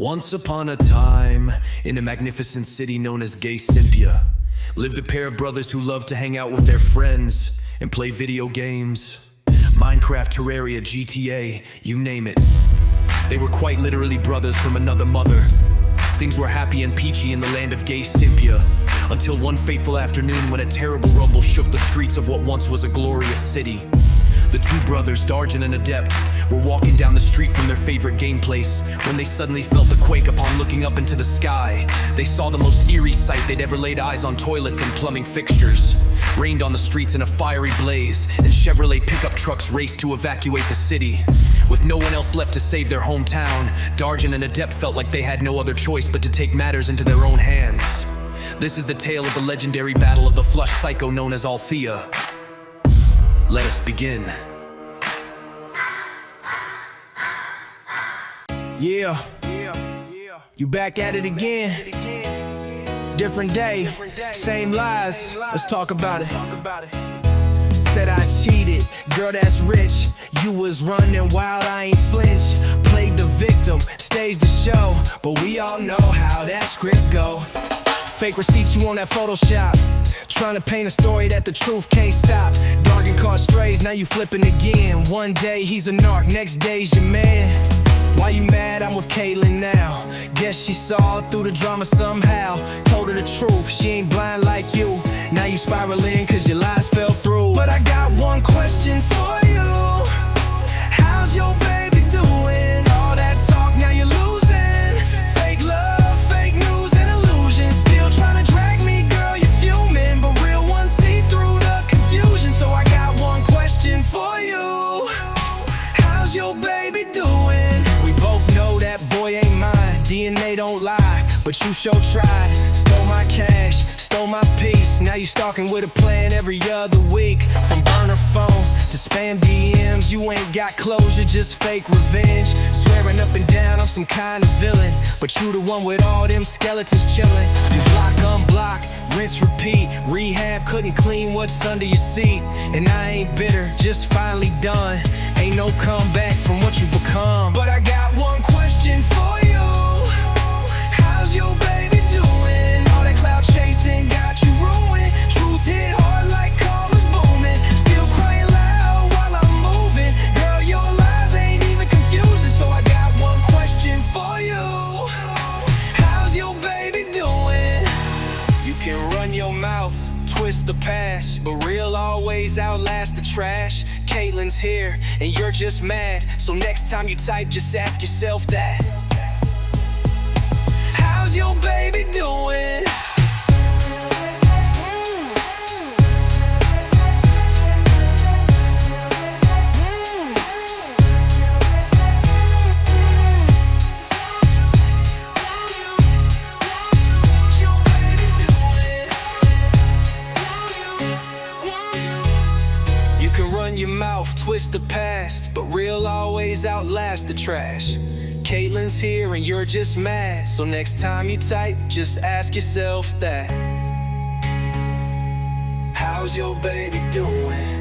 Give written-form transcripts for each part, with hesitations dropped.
Once upon a time, in a magnificent city known as Gay Cynthia, lived a pair of brothers who loved to hang out with their friends and play video games. Minecraft, Terraria, GTA, you name it. They were quite literally brothers from another mother. Things were happy and peachy in the land of Gay Cynthia, until one fateful afternoon when a terrible rumble shook the streets of what once was a glorious city. The two brothers, Darjan and Adept, were walking down the street from their favorite game place when they suddenly felt a quake upon looking up into the sky. They saw the most eerie sight they'd ever laid eyes on. Toilets and plumbing fixtures rained on the streets in a fiery blaze, and Chevrolet pickup trucks raced to evacuate the city. With no one else left to save their hometown, Darjan and Adept felt like they had no other choice but to take matters into their own hands. This is the tale of the legendary battle of the flush psycho known as Althea. Let us begin. Yeah, you back at it again. Different day, same lies. Let's talk about it. Said I cheated, girl that's rich. You was running wild, I ain't flinch. Played the victim, staged the show, but we all know how that script go. Fake receipts you on that Photoshop, trying to paint a story that the truth can't stop. Dargan caught strays, now you flipping again. One day he's a narc, next day's your man. Why you mad? I'm with Caitlin now. Guess she saw through the drama somehow. Told her the truth, she ain't blind like you. Now you spiraling cause your lies fell through. But I got one question for you. How's your baby doing? All that talk, now you're losing. Fake love, fake news and illusion. Still trying to drag me, girl, you're fuming. But real ones see through the confusion. So I got one question for you. How's your baby doing? We both know that boy ain't mine. DNA don't lie, but you sure tried. Stole my cash, stole my peace. Now you stalking with a plan every other week. From burner phones to spam DMs, you ain't got closure, just fake revenge. Swearing up and down I'm some kind of villain, but you the one with all them skeletons chilling. You block, unblock, rinse, repeat. Rehab couldn't clean what's under your seat. And I ain't bitter, just finally done. Ain't no comeback from what you become. But I got one question for you. How's your baby doing? All that cloud chasing got you ruined. Truth hit hard like karma's booming. Still crying loud while I'm moving. Girl, your lies ain't even confusing. So I got one question for you. How's your baby doing? You can run your mouth, twist the past, but real always outlast the trash. Caitlin's here, and you're just mad. So next time you type, just ask yourself that. How's your baby doing? Your mouth, twist the past, but real always outlast the trash. Caitlin's here and you're just mad. So next time you type, just ask yourself that. How's your baby doing?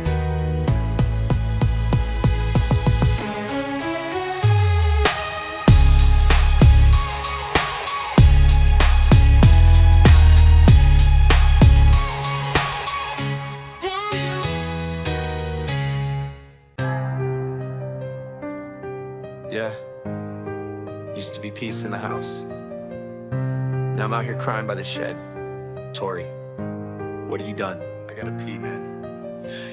Yeah, used to be peace in the house. Now I'm out here crying by the shed. Tori, what have you done? I gotta pee, man.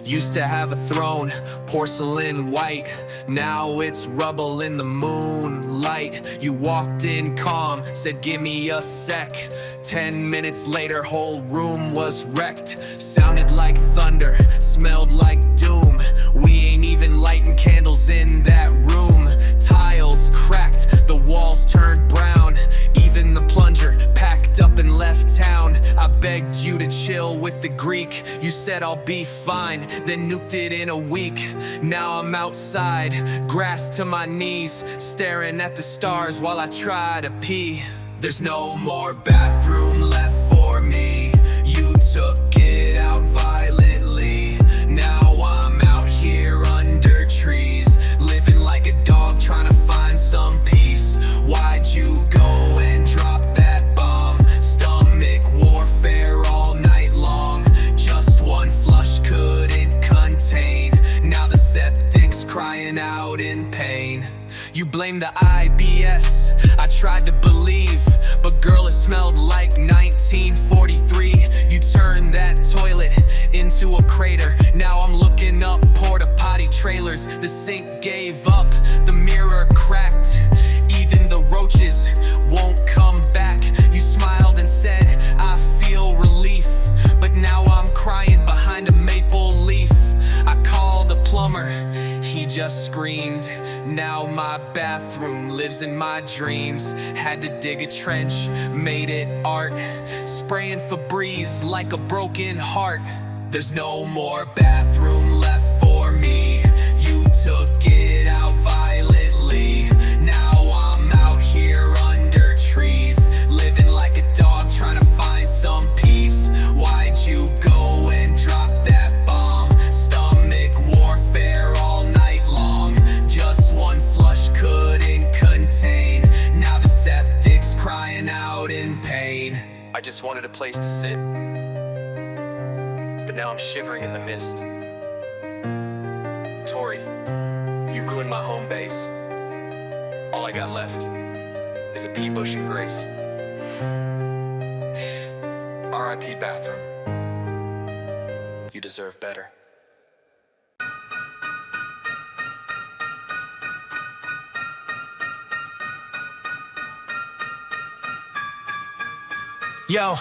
Used to have a throne, porcelain white. Now it's rubble in the moonlight. You walked in calm, said give me a sec. 10 minutes later, whole room was wrecked. Sounded like thunder, smelled like doom. We ain't even lighting candles in that room. Tiles cracked, the walls turned brown. Even the plunger packed up and left town. I begged you to chill with the Greek. You said I'll be fine, then nuked it in a week. Now I'm outside, grass to my knees, staring at the stars while I try to pee. There's no more bathroom left for me. You took it out violently. Now I'm out here under trees, living like a dog trying to find some peace. Why'd you go? came the IBS. I tried to believe, but girl, it smelled like 1943. You turned that toilet into a crater. Now I'm looking up porta potty trailers. The sink gave up, the mirror cracked. Even the roaches won't come back. You smiled and said, I feel relief. But now I'm crying behind a maple leaf. I called a plumber, he just screamed. Now my bathroom lives in my dreams. Had to dig a trench, made it art. Spraying Febreze like a broken heart. There's no more bathroom left for me. You took it out violently. Now I'm out here under trees, living like a dog trying to find some peace. Why'd you go and drop that bomb? Stomach warfare all night long. Just one flush couldn't contain. Now the septic's crying out in pain. I just wanted a place to sit, but now I'm shivering in the mist. Tori, you ruined my home base. All I got left is a pea bush and grace. R.I.P. bathroom. You deserve better. Yo,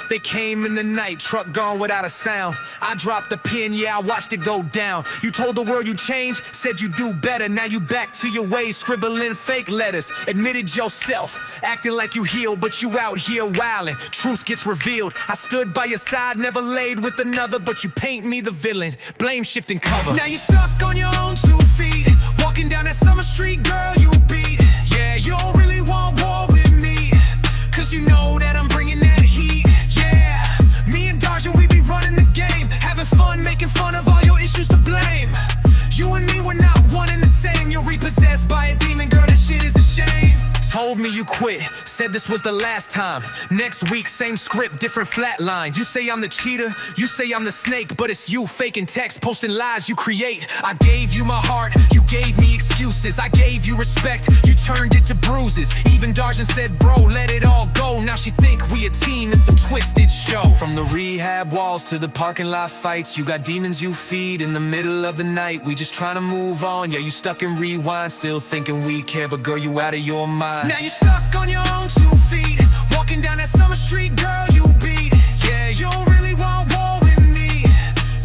they came in the night, truck gone without a sound. I dropped the pin, yeah, I watched it go down. You told the world you changed, said you do better. Now you back to your ways, scribbling fake letters. Admitted yourself, acting like you healed, but you out here wildin'. Truth gets revealed. I stood by your side, never laid with another, but you paint me the villain. Blame shifting cover. Now you stuck on your own 2 feet, walking down that summer street, girl, you beat. Yeah, you don't really want war with me, cause you know that I'm bringing that heat. Yeah, me and Darjan, we be running the game, having fun, making fun of all your issues to blame. You and me, we're not one and the same. You're repossessed by a demon, girl, that shit is a shame. Told me you quit, said this was the last time. Next week, same script, different flat line. You say I'm the cheater, you say I'm the snake, but it's you faking text, posting lies you create. I gave you my heart, you gave me excuses. I gave you respect, you turned it to bruises. Even Darjan said, bro, let it all go. Now she think we a team in some twisted show. From the rehab walls to the parking lot fights, you got demons you feed in the middle of the night. We just trying to move on, yeah, you stuck in rewind, still thinking we care, but girl, you out of your mind. Now you stuck on your own 2 feet, walking down that summer street, girl, you beat. Yeah, you don't really want war with me,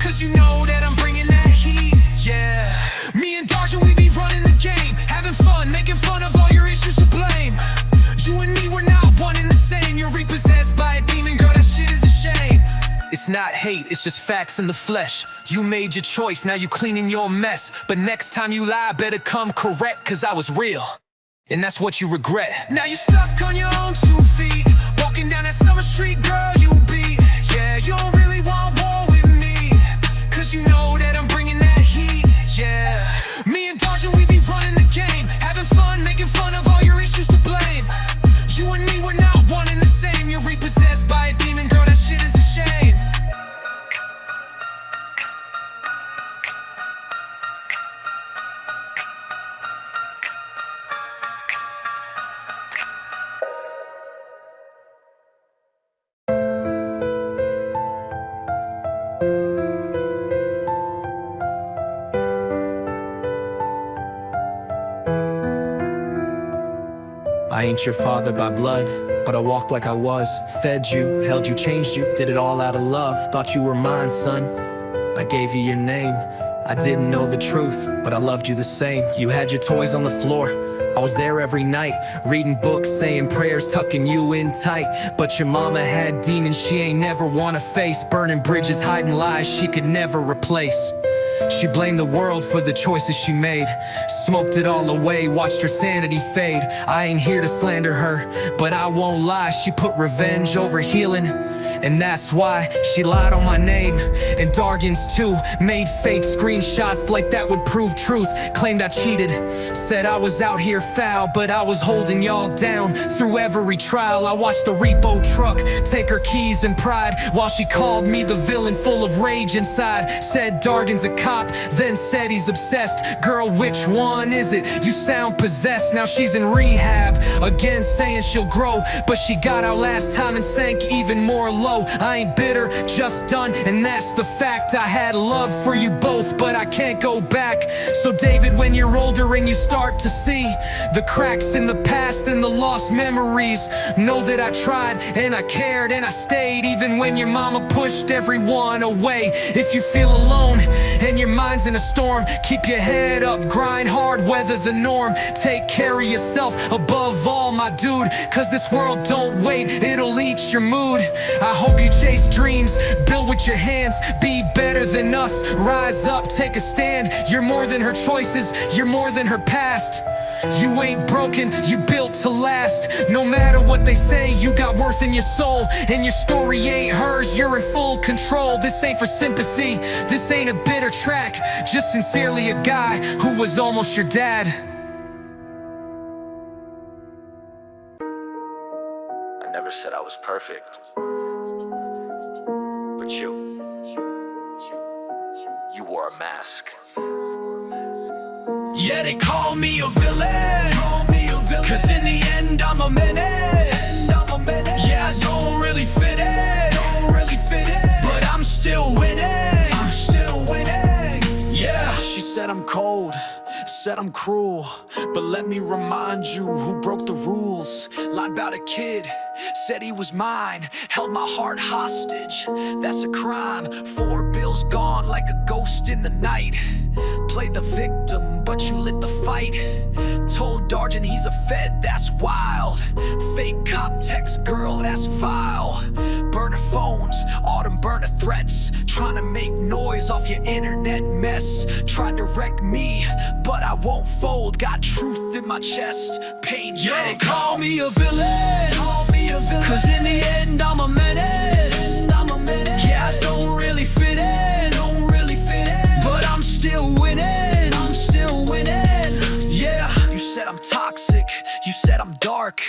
cause you know that I'm bringing that heat. Yeah, me and Darjan, we be running the game, having fun, making fun of all your issues to blame. You and me, we're not one and the same. You're repossessed by a demon, girl, that shit is a shame. It's not hate, it's just facts in the flesh. You made your choice, now you cleaning your mess. But next time you lie, better come correct, cause I was real, and that's what you regret. Now you stuck on your own 2 feet, walking down that summer street, girl, you beat. Yeah, you don't really want war with me, cause you know that I'm bringing that heat. Yeah, me and Darjan, we be running the game, having fun, making fun of all your issues to blame. You and me, we're not one and the same. You're repossessed by a demon, girl, that shit is a shame. I ain't your father by blood, but I walked like I was. Fed you, held you, changed you, did it all out of love. Thought you were mine, son, I gave you your name. I didn't know the truth, but I loved you the same. You had your toys on the floor, I was there every night, reading books, saying prayers, tucking you in tight. But your mama had demons she ain't never wanna face, burning bridges, hiding lies she could never replace. She blamed the world for the choices she made, smoked it all away, watched her sanity fade. I ain't here to slander her, but I won't lie, she put revenge over healing, and that's why she lied on my name. And Dargan's too, made fake screenshots like that would prove truth. Claimed I cheated, said I was out here foul, but I was holding y'all down through every trial. I watched the repo truck take her keys and pride, while she called me the villain full of rage inside. Said Dargan's a cop, stop, then said he's obsessed. Girl, which one is it? You sound possessed. Now she's in rehab, again saying she'll grow, but she got out last time and sank even more low. I ain't bitter, just done, and that's the fact. I had love for you both, but I can't go back. So David, when you're older and you start to see the cracks in the past and the lost memories, know that I tried and I cared and I stayed, even when your mama pushed everyone away. If you feel alone and your mind's in a storm, keep your head up, grind hard, weather the norm. Take care of yourself above all, my dude, cause this world don't wait, it'll eat your mood. I hope you chase dreams, build with your hands, be better than us, rise up, take a stand. You're more than her choices, you're more than her past. You ain't broken, you built to last. No matter what they say, you got worth in your soul, and your story ain't hers, you're in full control. This ain't for sympathy, this ain't a bitter track, just sincerely a guy who was almost your dad. I never said I was perfect, but you wore a mask. Yeah, they call me a villain, cause in the end I'm a menace. Yeah, I don't really fit in, but I'm still winning. Yeah, she said I'm cold, said I'm cruel, but let me remind you who broke the rules. Lied about a kid, said he was mine, held my heart hostage, that's a crime. 4 bills gone like a ghost in the night. Played the victim, but you lit the fight. Told Dargent he's a fed, that's wild. Fake cop text girl, that's vile. Burner phones, autumn burner threats. Trying to make noise off your internet mess. Tried to wreck me, but I won't fold. Got truth in my chest, pain. Yeah, they call me a villain, cause in the end I'm a menace. Yeah, I don't really fit in, but I'm still winning. Yeah, you said I'm toxic, you said I'm dark,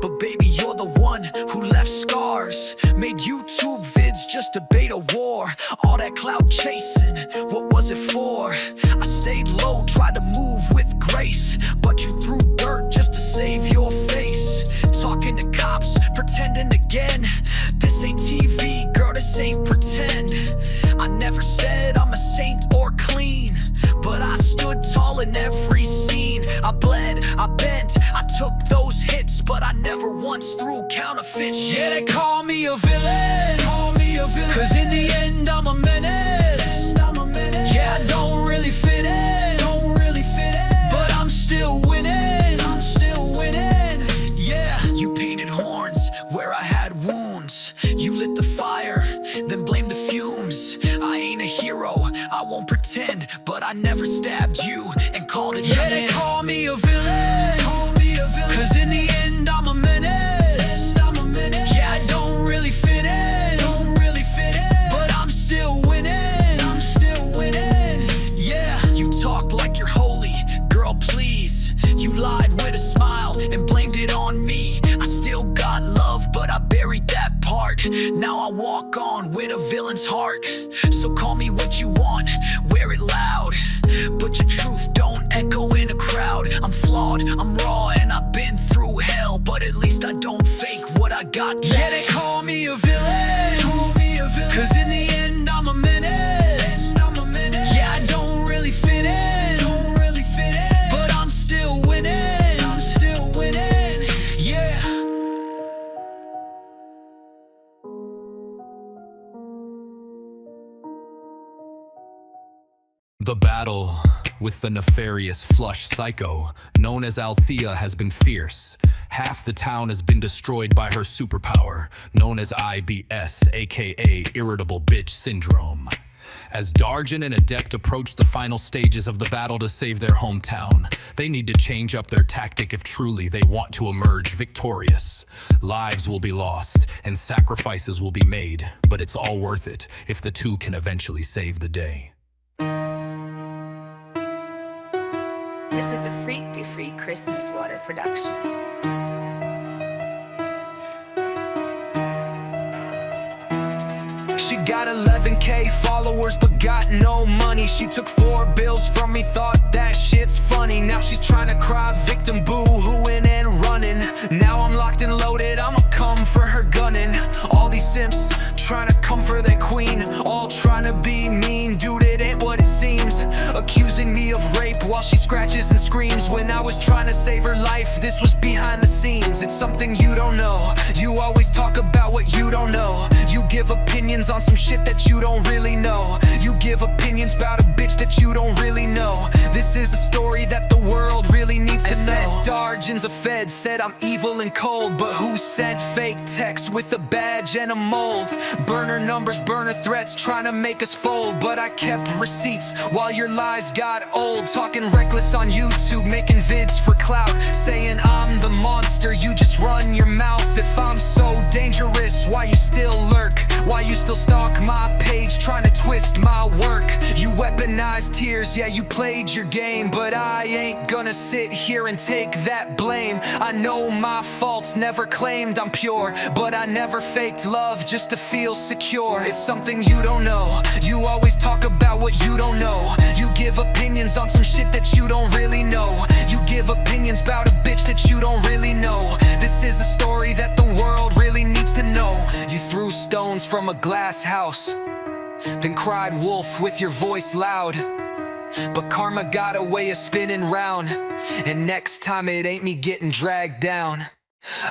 but baby, you're the one who left scars. Made YouTube vids just to bait a war. All that clout chasing, what was it for? I stayed low, tried to move with grace, but you threw dirt just to save your face. Talking to cops, pretending again. This ain't TV, girl, this ain't pretend. I never said I'm a saint or clean, but I stood tall in every scene. I bled, I bent, I took those hits, but I never once threw counterfeit shit. Yeah, they call me a villain, cause in the end I'm a menace. Yeah, I don't really fit in, but I'm still winning. Yeah, you painted horns where I had wounds. You lit the fire, then blamed the fumes. I ain't a hero, I won't pretend, but I never stabbed you and called it. Yeah, they call me a villain, cause in the end I'm a menace. Yeah, I don't really fit in, but I'm still winning. Yeah, you talk like you're holy, girl, please. You lied with a smile and blamed it on me. I still got love, but I buried that part. Now I walk on with a villain's heart. So call me what you want, wear it loud, but your truth don't echo in a crowd. I'm flawed, I'm raw, and I've been through hell, but at least I don't fake what I got. Yeah, they call me a villain, cause in the end I'm a menace. Yeah, I don't really fit in, but I'm still winning. Yeah. The battle with the nefarious flush psycho known as Althea has been fierce. Half the town has been destroyed by her superpower, known as IBS, aka Irritable Bitch Syndrome. As Dargent and Adept approach the final stages of the battle to save their hometown, they need to change up their tactic if truly they want to emerge victorious. Lives will be lost and sacrifices will be made, but it's all worth it if the two can eventually save the day. This is a Freak to Freak Christmas water production. She got 11K followers but got no money. She took 4 bills from me, thought that shit's funny. Now she's trying to cry victim, boo-hooing and running. Now I'm locked and loaded, I'ma come for her gunning. All these simps trying to come for their queen, all trying to be mean, dude, it ain't what it seems. Accusing me of rape while she scratches and screams. When I was trying to save her life, this was behind the scenes. It's something you don't know. You always talk about what you don't know. You give opinions on some shit that you don't really know. You give opinions about a bitch that you don't really know. This is a story that the world really needs to know. Dargens, a Fed, said I'm evil and cold, but who sent fake texts with a badge and a mold? Burner numbers, burner threats, trying to make us fold. But I kept receipts while your lies got old. Talking reckless on YouTube, making vids for clout, saying I'm the monster, you just run your mouth. If I'm so dangerous, why you still lurk? Why you still stalk my page, trying to twist my work? You weaponized tears, yeah, you played your game, but I ain't gonna sit here and take that blame. I know my faults, never claimed I'm pure, but I never faked love just to feel secure. It's something you don't know. You always talk about what you don't know. You give opinions on some shit that you don't really know. You give opinions about a bitch that you don't really know. This is a story that the world really needs to know. You threw stones from a glass house, then cried wolf with your voice loud. But karma got a way of spinning round, and next time it ain't me getting dragged down.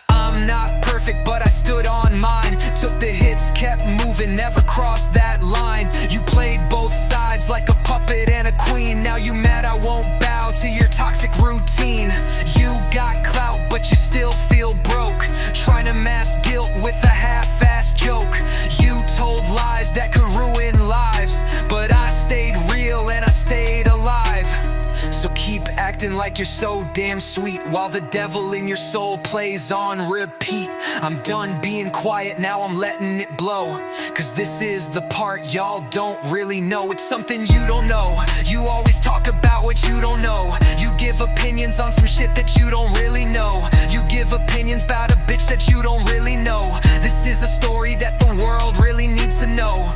I'm not perfect, but I stood on mine. Took the hits, kept moving, never crossed that line. You played both sides like a puppet and a queen. Now you mad I won't bow to your toxic routine. You got clout, but you still feel broke, trying to mask guilt with a half-assed joke. You told lies that could ruin lives, but I stayed real and I stayed alive. So keep acting like you're so damn sweet while the devil in your soul plays on repeat. I'm done being quiet, now I'm letting it blow, cause this is the part y'all don't really know. It's something you don't know. You always talk about what you don't know. You give opinions on some shit that you don't really know. You give opinions about a bitch that you don't really know. This is a story that the world really needs to know.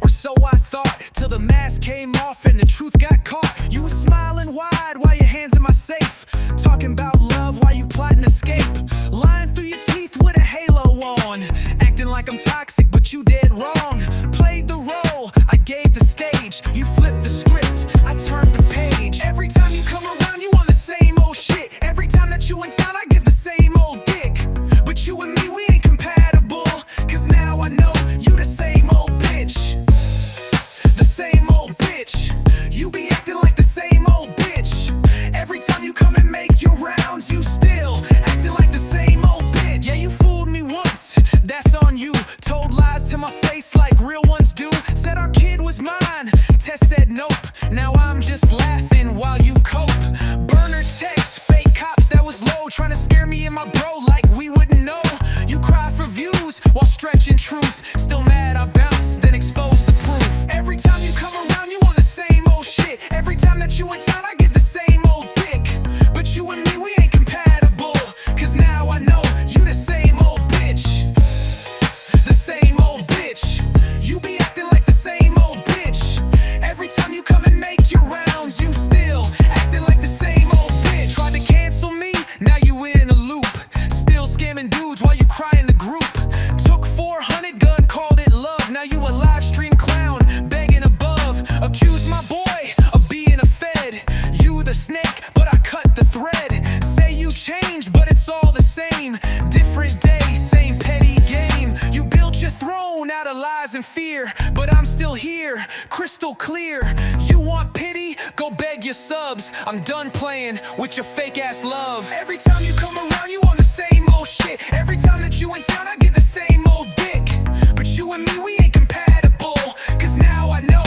So I thought, till the mask came off and the truth got caught. You were smiling wide while your hands in my safe, talking about love while you plotting escape. Lying through your teeth with a halo on, acting like I'm toxic but you did wrong. Played the role, I gave the stage. You flipped the script, I turned the page. Every time you come around you on the same old shit. Every time that you in town I give the same old dick. But you and me, we ain't compatible, cause now I know you the same old bitch. The same old bitch. You be acting like the same old bitch. Every time you come and make your rounds, you still acting like the same old bitch. Yeah, you fooled me once, that's on you. Told lies to my face like real ones do. Said our kid was mine, Tess said nope. Now I'm just laughing while you cope. Burner text, fake cops, that was low. Trying to scare me and my bro like we wouldn't know. You cry for views while stretching truth. Still mad I bounced, then exposed the proof. Every time you come around, you on the same old shit. Every time that you in town, I give the same old dick. But you and me, we ain't compatible, cause now I know you the same old bitch. The same old bitch. You be acting like the same old bitch. Every time you come and make your rounds, you still acting like the same old bitch. Tried to cancel me, now you in a loop. Still scamming dudes while you cry in the group. Took 400 gun, called it love. Now you a live stream clown, begging above. Accuse my boy of being a fed. You the snake, but I cut the thread. Say you changed, but it's all the same. Different day, same petty game. You built your throne out of lies and fear, but I'm still here, crystal clear. You want pity? Go beg your subs. I'm done playing with your fake ass love. Every time you come around, you on the same old shit. Every time that you in town, I get the same old dick. But you and me, we ain't compatible, cause now I know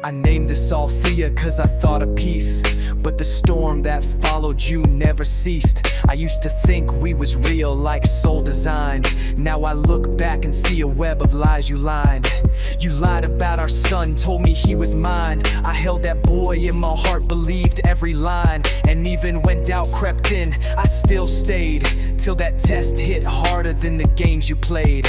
I named this Althea cause I thought of peace, but the storm that followed you never ceased. I used to think we was real, like soul designed. Now I look back and see a web of lies you lined. You lied about our son, told me he was mine. I held that boy in my heart, believed every line. And even when doubt crept in, I still stayed, till that test hit harder than the games you played.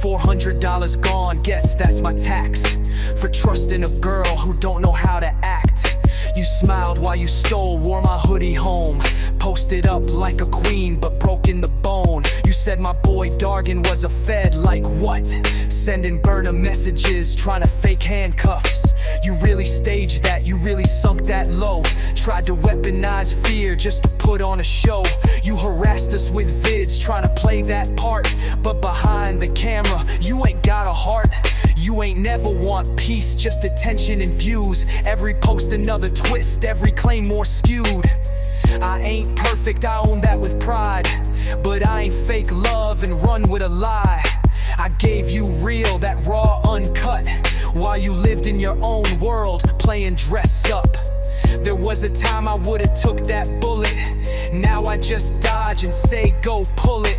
$400 gone, guess that's my tax for trusting a girl who don't know how to act. You smiled while you stole, wore my hoodie home, posted up like a queen but broke in the bone. You said my boy Dargan was a fed, like what? Sending burner messages, trying to fake handcuffs. You really staged that, you really sunk that low. Tried to weaponize fear just to put on a show. You harassed us with vids, trying to play that part, but behind the camera, you ain't got a heart. You ain't never want peace, just attention and views. Every post another twist, every claim more skewed. I ain't perfect, I own that with pride, but I ain't fake love and run with a lie. I gave you real, that raw, uncut, while you lived in your own world, playing dress up. There was a time I would've took that bullet. Now I just dodge and say go pull it.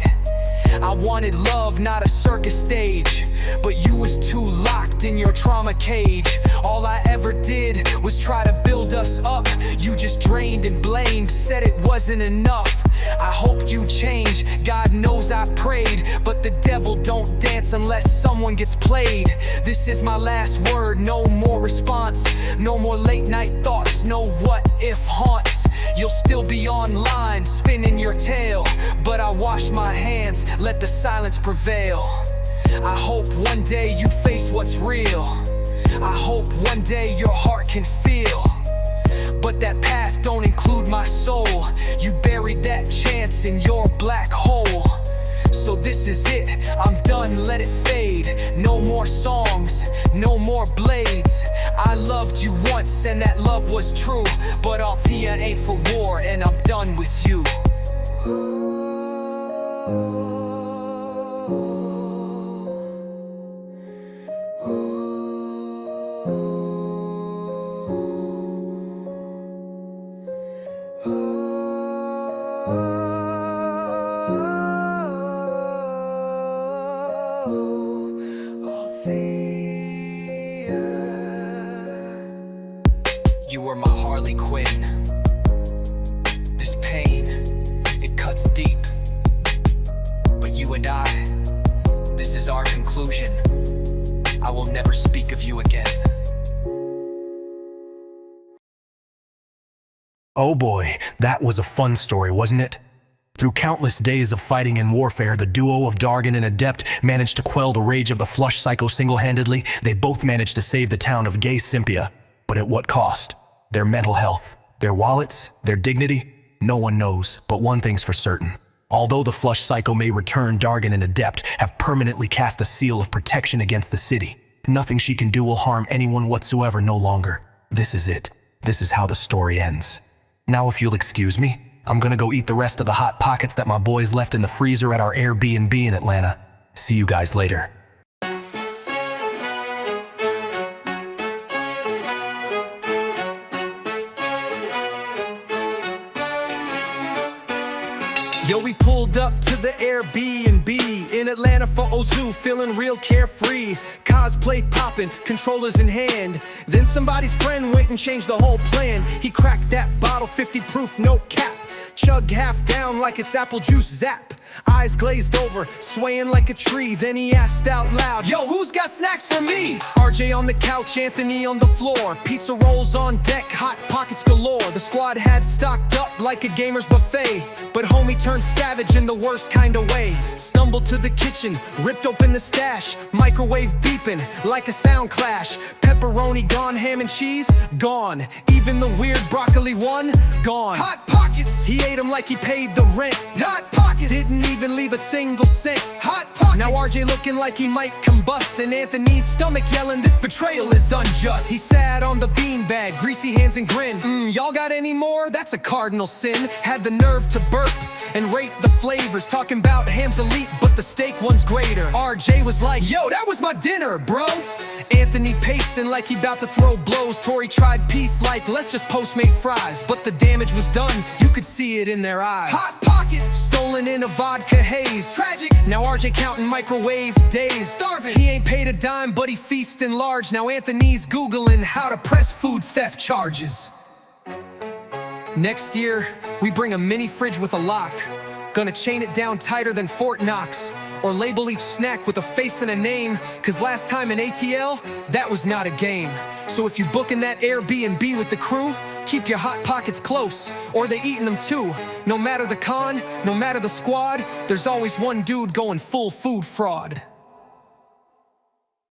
I wanted love, not a circus stage, but you was too locked in your trauma cage. All I ever did was try to build us up. You just drained and blamed, said it wasn't enough. I hoped you'd change, God knows I prayed, but the devil don't dance unless someone gets played. This is my last word, no more response, no more late night thoughts, no what if haunts. You'll still be online, spinning your tale, but I wash my hands, let the silence prevail. I hope one day you face what's real. I hope one day your heart can feel, but that path don't include my soul. You buried that chance in your black hole. So this is it, I'm done, let it fade. No more songs, no more blades. I loved you once and that love was true, but Althea ain't for war and I'm done with you. You were my Harley Quinn. This pain, it cuts deep. But you and I, this is our conclusion. I will never speak of you again. Oh boy, that was a fun story, wasn't it? Through countless days of fighting and warfare, the duo of Dargan and Adept managed to quell the rage of the Flush Psycho single-handedly. They both managed to save the town of Gay Sympia. But at what cost? Their mental health, their wallets, their dignity? No one knows, but one thing's for certain. Although the Flush Psycho may return, Dargan and Adept have permanently cast a seal of protection against the city. Nothing she can do will harm anyone whatsoever no longer. This is it. This is how the story ends. Now if you'll excuse me, I'm gonna go eat the rest of the Hot Pockets that my boys left in the freezer at our Airbnb in Atlanta. See you guys later. Yo, we pulled up to the Airbnb in Atlanta for Ozu, feeling real carefree. Cosplay popping, controllers in hand. Then somebody's friend went and changed the whole plan. He cracked that bottle, 50 proof, no cap. Chug half down like it's apple juice, zap. Eyes glazed over, swaying like a tree. Then he asked out loud, yo, who's got snacks for me? RJ on the couch, Anthony on the floor. Pizza rolls on deck, Hot Pockets galore. The squad had stocked up like a gamer's buffet, but homie turned savage in the worst kind of way. Stumbled to the kitchen, ripped open the stash. Microwave beeping like a sound clash. Pepperoni gone, ham and cheese gone. Even the weird broccoli one gone. Hot Pockets, he ate them like he paid the rent. Hot Pockets, didn't even leave a single cent. Hot Pockets, Now RJ looking like he might combust, and Anthony's stomach yelling this betrayal is unjust. He sat on the beanbag, greasy hands and grin. Y'all got any more? That's a cardinal sin. Had the nerve to burp and rate the flavors, talking about ham's elite, but the steak one's greater. RJ was like, yo, that was my dinner, bro. Anthony pacing like he about to throw blows. Tori tried peace like, let's just Postmate fries, but the damage was done, you could see it in their eyes. Hot pockets, stolen in a vodka haze. Tragic, now RJ counting microwave days. Starving, he ain't paid a dime, but he feasting large. Now Anthony's Googling how to press food theft charges. Next year, we bring a mini fridge with a lock. Gonna chain it down tighter than Fort Knox, or label each snack with a face and a name, cause last time in ATL, that was not a game. So if you booking that Airbnb with the crew, keep your hot pockets close, or they eating them too. No matter the con, no matter the squad, there's always one dude going full food fraud.